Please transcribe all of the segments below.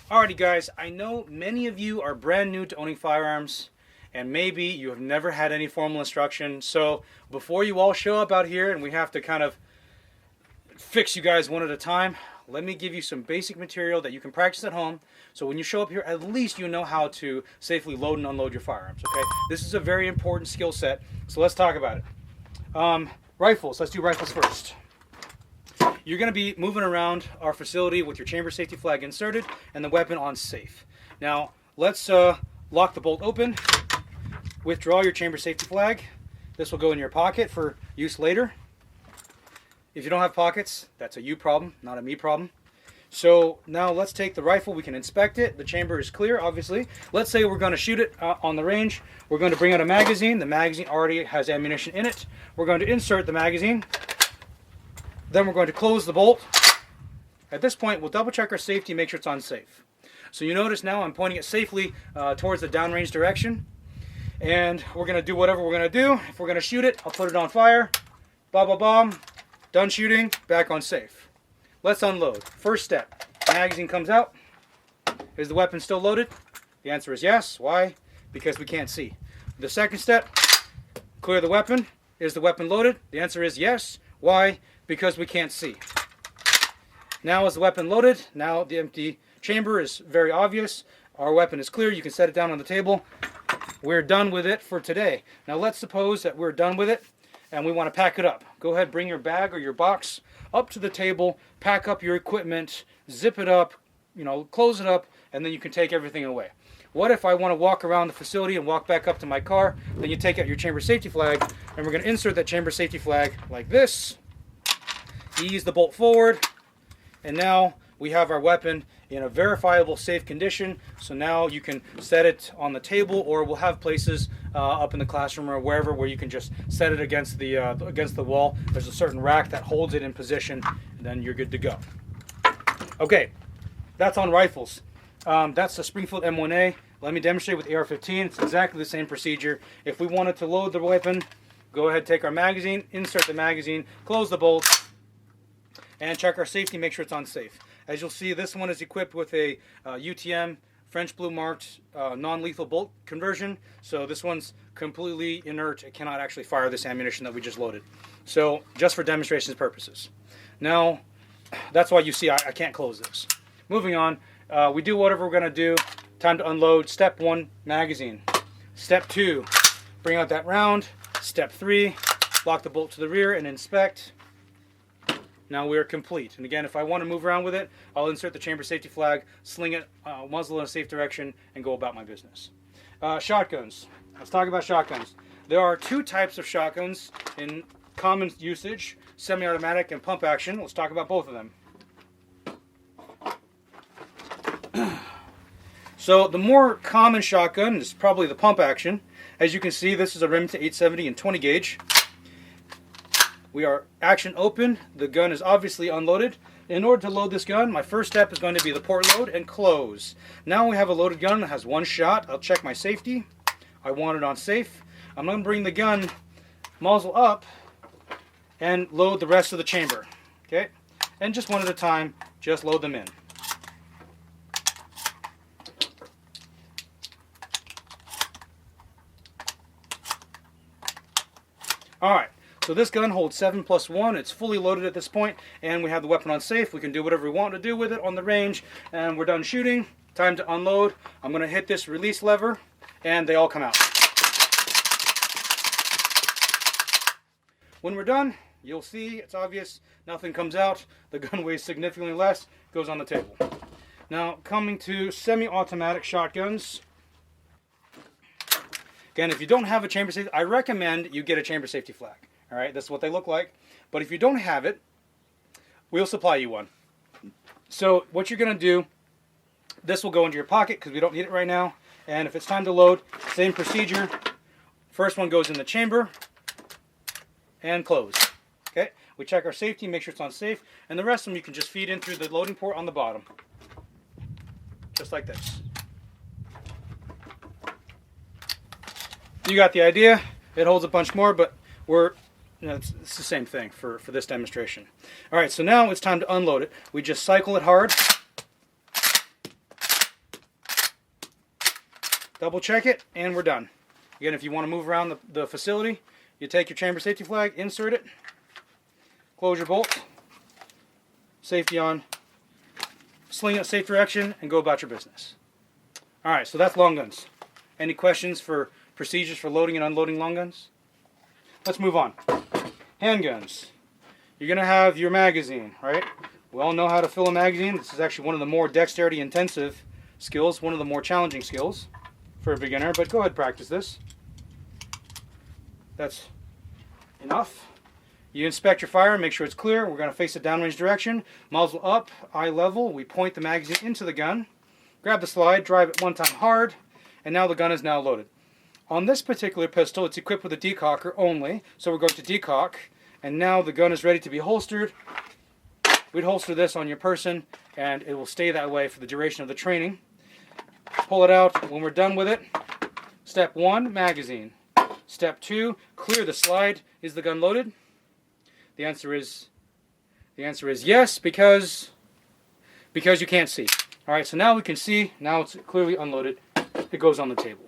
Alrighty guys, I know many of you are brand new to owning firearms and maybe you have never had any formal instruction. So before you all show up out here and we have to kind of fix you guys one at a time, let me give you some basic material that you can practice at home. So when you show up here, at least you know how to safely load and unload your firearms, okay? This is a very important skill set, so let's talk about it. Rifles, let's do rifles first. You're going to be moving around our facility with your chamber safety flag inserted and the weapon on safe. Now, let's lock the bolt open. Withdraw your chamber safety flag. This will go in your pocket for use later. If you don't have pockets, that's a you problem, not a me problem. So now let's take the rifle. We can inspect it. The chamber is clear, obviously. Let's say we're going to shoot it on the range. We're going to bring out a magazine. The magazine already has ammunition in it. We're going to insert the magazine. Then we're going to close the bolt. At this point, we'll double check our safety, make sure it's on safe. So you notice now I'm pointing it safely towards the downrange direction. And we're going to do whatever we're going to do. If we're going to shoot it, I'll put it on fire. Bomb. Done shooting, back on safe. Let's unload. First step, magazine comes out. Is the weapon still loaded? The answer is yes. Why? Because we can't see. The second step, clear the weapon. Is the weapon loaded? The answer is yes. Why? Because we can't see. Now is the weapon loaded? Now the empty chamber is very obvious. Our weapon is clear. You can set it down on the table. We're done with it for today. Now let's suppose that we're done with it and we want to pack it up. Go ahead, bring your bag or your box up to the table, pack up your equipment, zip it up, close it up, and then you can take everything away. What if I want to walk around the facility and walk back up to my car? Then you take out your chamber safety flag, and we're going to insert that chamber safety flag like this. Ease the bolt forward, and now we have our weapon in a verifiable safe condition. So now you can set it on the table, or we'll have places up in the classroom or wherever where you can just set it against the wall. There's a certain rack that holds it in position, and then you're good to go. Okay, that's on rifles. That's the Springfield M1A. Let me demonstrate with AR-15. It's exactly the same procedure. If we wanted to load the weapon, go ahead, take our magazine, insert the magazine, close the bolt, and check our safety, make sure it's on safe. As you'll see, this one is equipped with a UTM French blue marked non-lethal bolt conversion. So this one's completely inert. It cannot actually fire this ammunition that we just loaded. So just for demonstration purposes. Now, that's why you see I can't close this. Moving on, we do whatever we're going to do. Time to unload. Step 1, magazine. Step 2, bring out that round. Step 3, lock the bolt to the rear and inspect. Now we are complete. And again, if I want to move around with it, I'll insert the chamber safety flag, sling it, muzzle in a safe direction, and go about my business. Shotguns. Let's talk about shotguns. There are 2 types of shotguns in common usage, semi-automatic and pump action. Let's talk about both of them. So the more common shotgun is probably the pump action. As you can see, this is a Remington 870 and 20 gauge. We are action open. The gun is obviously unloaded. In order to load this gun, my first step is going to be the port load and close. Now we have a loaded gun that has 1 shot. I'll check my safety. I want it on safe. I'm going to bring the gun muzzle up and load the rest of the chamber. Okay? And just one at a time, just load them in. Alright. So this gun holds 7+1. It's fully loaded at this point, and we have the weapon on safe. We can do whatever we want to do with it on the range, and we're done shooting. Time to unload. I'm going to hit this release lever, and they all come out. When we're done, you'll see, it's obvious, nothing comes out. The gun weighs significantly less, goes on the table. Now, coming to semi-automatic shotguns. Again, if you don't have a chamber safety, I recommend you get a chamber safety flag. All right, that's what they look like. But if you don't have it, we'll supply you one. So what you're going to do, this will go into your pocket because we don't need it right now. And if it's time to load, same procedure. First one goes in the chamber and close. Okay, we check our safety, make sure it's on safe. And the rest of them you can just feed in through the loading port on the bottom. Just like this. You got the idea. It holds a bunch more, but it's the same thing for this demonstration. All right, so now it's time to unload it. We just cycle it hard. double check it, and we're done. Again, if you want to move around the facility, you take your chamber safety flag, insert it, close your bolt, safety on, sling it safe direction, and go about your business. Alright, so that's long guns. Any questions for procedures for loading and unloading long guns? Let's move on. Handguns. You're going to have your magazine, right? We all know how to fill a magazine. This is actually one of the more dexterity intensive skills, one of the more challenging skills for a beginner, but go ahead and practice this. That's enough. You inspect your fire, make sure it's clear. We're going to face a downrange direction. Muzzle up, eye level. We point the magazine into the gun. Grab the slide, drive it one time hard, and now the gun is now loaded. On this particular pistol, it's equipped with a decocker only, so we're going to decock, and now the gun is ready to be holstered. We'd holster this on your person, and it will stay that way for the duration of the training. Pull it out when we're done with it. Step 1, magazine. Step 2, clear the slide. Is the gun loaded? The answer is yes, because you can't see. All right, so now we can see. Now it's clearly unloaded. It goes on the table.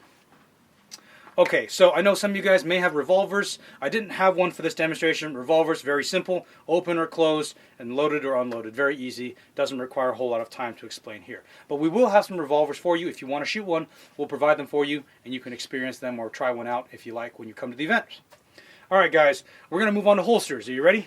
Okay, so I know some of you guys may have revolvers. I didn't have one for this demonstration. Revolvers, very simple, open or closed, and loaded or unloaded. Very easy. Doesn't require a whole lot of time to explain here. But we will have some revolvers for you. If you want to shoot one, we'll provide them for you, and you can experience them or try one out if you like when you come to the event. All right, guys, we're going to move on to holsters. Are you ready?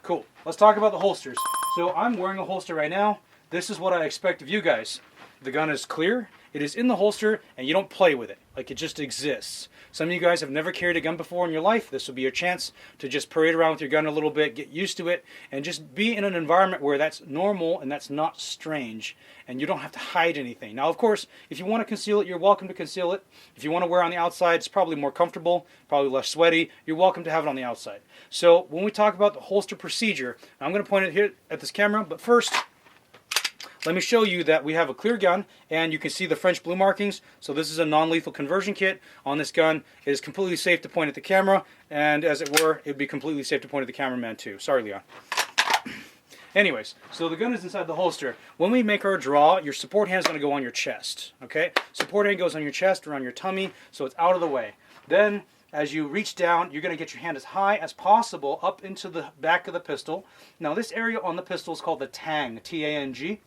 Cool. Let's talk about the holsters. So I'm wearing a holster right now. This is what I expect of you guys. The gun is clear. It is in the holster, and you don't play with it. Like, it just exists. Some of you guys have never carried a gun before in your life. This will be your chance to just parade around with your gun a little bit, get used to it, and just be in an environment where that's normal and that's not strange, and you don't have to hide anything. Now, of course, if you want to conceal it, you're welcome to conceal it. If you want to wear it on the outside, it's probably more comfortable, probably less sweaty. You're welcome to have it on the outside. So when we talk about the holster procedure, I'm going to point it here at this camera, but first, let me show you that we have a clear gun, and you can see the French blue markings. So this is a non-lethal conversion kit on this gun. It is completely safe to point at the camera, and as it were, it would be completely safe to point at the cameraman too. Sorry, Leon. Anyways, so the gun is inside the holster. When we make our draw, your support hand is going to go on your chest. Okay, support hand goes on your chest or on your tummy, so it's out of the way. Then, as you reach down, you're going to get your hand as high as possible up into the back of the pistol. Now, this area on the pistol is called the tang, T-A-N-G.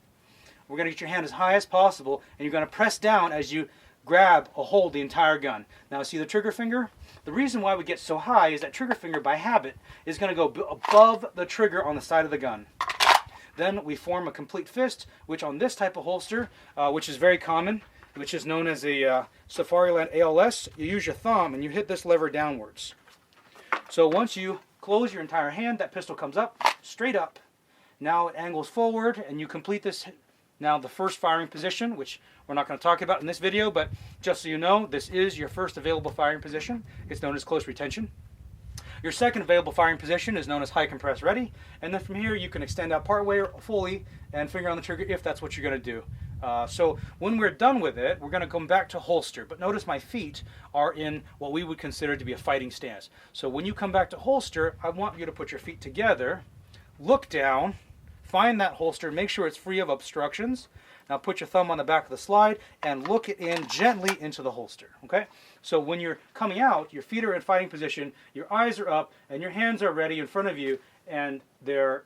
We're going to get your hand as high as possible, and you're going to press down as you grab or hold the entire gun. Now, see the trigger finger? The reason why we get so high is that trigger finger, by habit, is going to go above the trigger on the side of the gun. Then we form a complete fist, which on this type of holster, which is very common, which is known as a Safariland ALS, you use your thumb and you hit this lever downwards. So once you close your entire hand, that pistol comes up, straight up. Now it angles forward, and you complete this. Now the first firing position, which we're not going to talk about in this video, but just so you know, this is your first available firing position. It's known as close retention. Your second available firing position is known as high compress ready, and then from here you can extend out partway or fully and finger on the trigger if that's what you're going to do. So when we're done with it, we're going to come back to holster, but notice my feet are in what we would consider to be a fighting stance. So when you come back to holster, I want you to put your feet together, look down, find that holster, make sure it's free of obstructions. Now put your thumb on the back of the slide and look it in gently into the holster, okay? So when you're coming out, your feet are in fighting position, your eyes are up, and your hands are ready in front of you, and they're,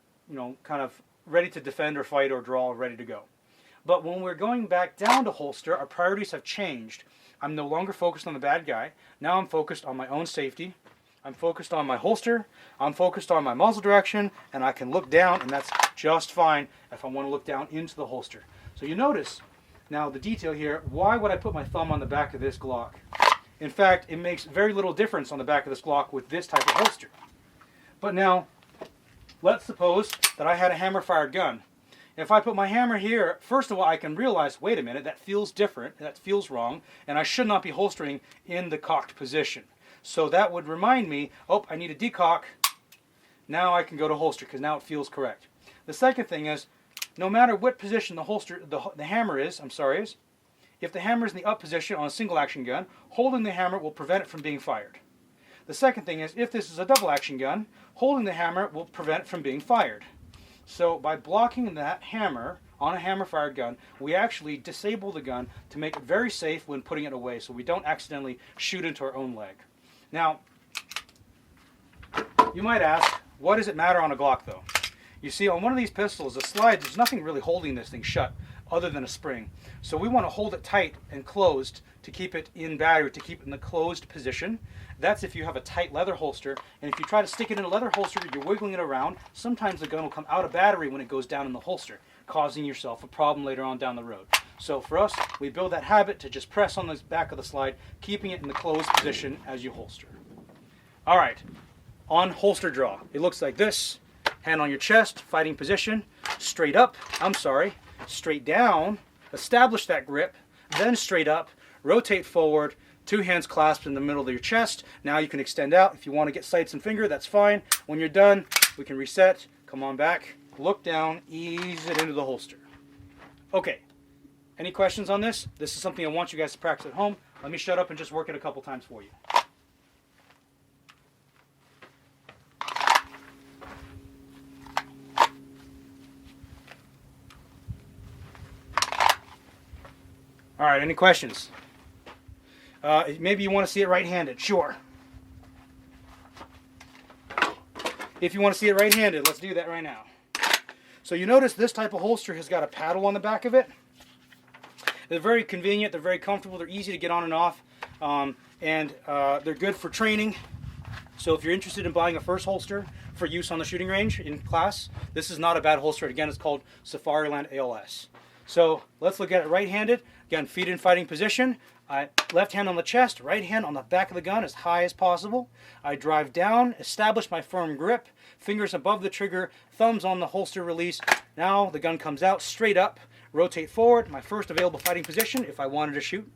kind of ready to defend or fight or draw, ready to go. But when we're going back down to holster, our priorities have changed. I'm no longer focused on the bad guy. Now I'm focused on my own safety. I'm focused on my holster, I'm focused on my muzzle direction, and I can look down, and that's just fine if I want to look down into the holster. So you notice, now the detail here, why would I put my thumb on the back of this Glock? In fact, it makes very little difference on the back of this Glock with this type of holster. But now, let's suppose that I had a hammer-fired gun. If I put my hammer here, first of all, I can realize, wait a minute, that feels different, that feels wrong, and I should not be holstering in the cocked position. So that would remind me, oh, I need a decock. Now I can go to holster because now it feels correct. The second thing is, no matter what position the hammer is, if the hammer is in the up position on a single action gun, holding the hammer will prevent it from being fired. The second thing is, if this is a double action gun, holding the hammer will prevent it from being fired. So by blocking that hammer on a hammer-fired gun, we actually disable the gun to make it very safe when putting it away so we don't accidentally shoot into our own leg. Now, you might ask, what does it matter on a Glock though? You see, on one of these pistols, the slide, there's nothing really holding this thing shut other than a spring. So we want to hold it tight and closed to keep it in battery, to keep it in the closed position. That's if you have a tight leather holster, and if you try to stick it in a leather holster, you're wiggling it around, sometimes the gun will come out of battery when it goes down in the holster, causing yourself a problem later on down the road. So for us, we build that habit to just press on the back of the slide, keeping it in the closed position as you holster. All right, on holster draw, it looks like this. Hand on your chest, fighting position, straight up, straight down, establish that grip, then straight up, rotate forward, two hands clasped in the middle of your chest. Now you can extend out. If you want to get sights and finger, that's fine. When you're done, we can reset, come on back, look down, ease it into the holster. Okay, any questions on this? This is something I want you guys to practice at home. Let me shut up and just work it a couple times for you. All right, any questions? Maybe you want to see it right-handed. Sure. If you want to see it right-handed, let's do that right now. So you notice this type of holster has got a paddle on the back of it. They're very convenient. They're very comfortable. They're easy to get on and off. And they're good for training. So if you're interested in buying a first holster for use on the shooting range in class, this is not a bad holster. Again, it's called Safariland ALS. So let's look at it right-handed. Again, feet in fighting position. Left hand on the chest, right hand on the back of the gun as high as possible. I drive down, establish my firm grip, fingers above the trigger, thumbs on the holster release. Now the gun comes out straight up, rotate forward, my first available fighting position if I wanted to shoot.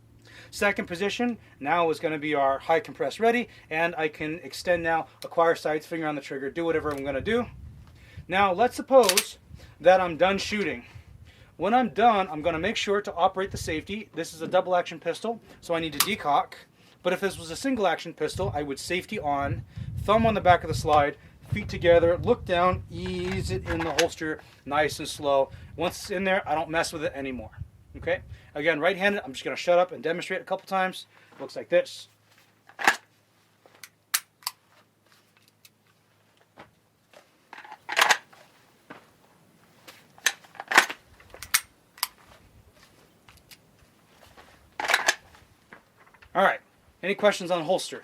Second position now is going to be our high compress ready, and I can extend now, acquire sights, finger on the trigger, do whatever I'm going to do. Now let's suppose that I'm done shooting. When I'm done, I'm going to make sure to operate the safety. This is a double action pistol, so I need to decock. But if this was a single action pistol, I would safety on, thumb on the back of the slide, feet together, look down, ease it in the holster, nice and slow. Once it's in there, I don't mess with it anymore. Okay? Again, right-handed, I'm just going to shut up and demonstrate a couple times. Looks like this. All right, any questions on holster?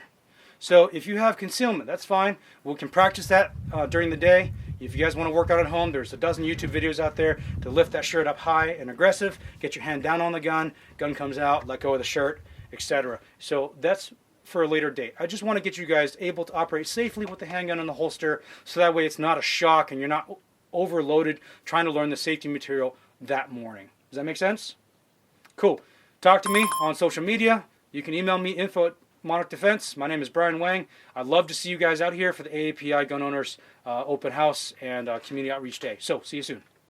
So if you have concealment, that's fine. We can practice that during the day. If you guys want to work out at home, there's a dozen YouTube videos out there to lift that shirt up high and aggressive, get your hand down on the gun comes out, let go of the shirt, etc. So that's for a later date. I just want to get you guys able to operate safely with the handgun in the holster, so that way it's not a shock and you're not overloaded trying to learn the safety material that morning. Does that make sense? Cool. Talk to me on social media. You can email me, info@Monarch Defense. My name is Brian Wang. I'd love to see you guys out here for the AAPI Gun Owners Open House and Community Outreach Day. So, see you soon.